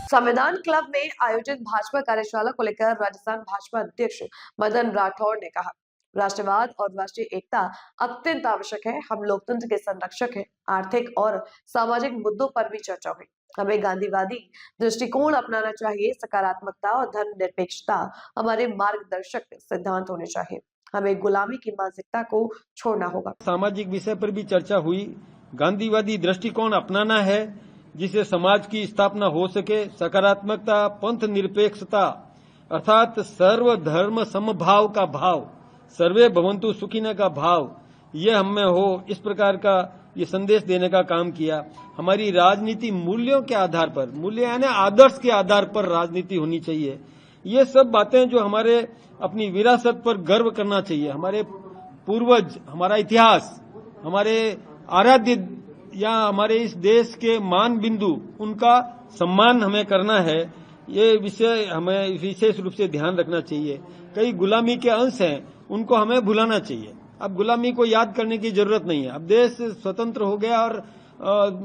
संविधान क्लब में आयोजित भाजपा कार्यशाला को लेकर राजस्थान भाजपा अध्यक्ष मदन राठौड़ ने कहा, राष्ट्रवाद और राष्ट्रीय एकता अत्यंत आवश्यक है। हम लोकतंत्र के संरक्षक हैं। आर्थिक और सामाजिक मुद्दों पर भी चर्चा हुई। हमें गांधीवादी दृष्टिकोण अपनाना चाहिए। सकारात्मकता और धर्मनिरपेक्षता हमारे मार्गदर्शक सिद्धांत होने चाहिए। हमें गुलामी की मानसिकता को छोड़ना होगा। सामाजिक विषय पर भी चर्चा हुई। गांधीवादी दृष्टिकोण अपनाना है जिससे समाज की स्थापना हो सके। सकारात्मकता, पंथ निरपेक्षता अर्थात सर्वधर्म समभाव का भाव, सर्वे भवन्तु सुखिनः का भाव, ये हमें हो, इस प्रकार का ये संदेश देने का काम किया। हमारी राजनीति मूल्यों के आधार पर, मूल्य यानी आदर्श के आधार पर राजनीति होनी चाहिए। ये सब बातें जो हमारे अपनी विरासत पर गर्व करना चाहिए। हमारे पूर्वज, हमारा इतिहास, हमारे आराध्य या हमारे इस देश के मान बिंदु, उनका सम्मान हमें करना है। ये विषय हमें विशेष रूप से ध्यान रखना चाहिए। कई गुलामी के अंश हैं, उनको हमें भुलाना चाहिए। अब गुलामी को याद करने की जरूरत नहीं है। अब देश स्वतंत्र हो गया और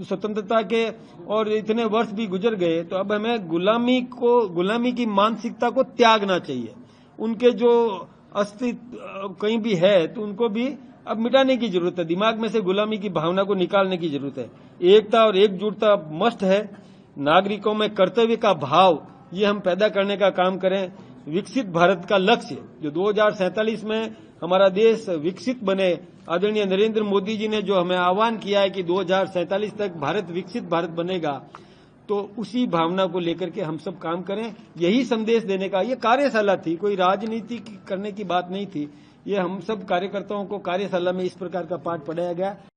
स्वतंत्रता के और इतने वर्ष भी गुजर गए, तो अब हमें गुलामी की मानसिकता को त्यागना चाहिए। उनके जो अस्तित्व कहीं भी है तो उनको भी अब मिटाने की जरूरत है। दिमाग में से गुलामी की भावना को निकालने की जरूरत है। एकता और एकजुटता मस्ट है। नागरिकों में कर्तव्य का भाव, ये हम पैदा करने का काम करें। विकसित भारत का लक्ष्य जो 2047 में हमारा देश विकसित बने, आदरणीय नरेंद्र मोदी जी ने जो हमें आह्वान किया है कि 2047 तक भारत विकसित भारत बनेगा, तो उसी भावना को लेकर के हम सब काम करें। यही संदेश देने का ये कार्यशाला थी, कोई राजनीति करने की बात नहीं थी। ये हम सब कार्यकर्ताओं को कार्यशाला में इस प्रकार का पाठ पढ़ाया गया।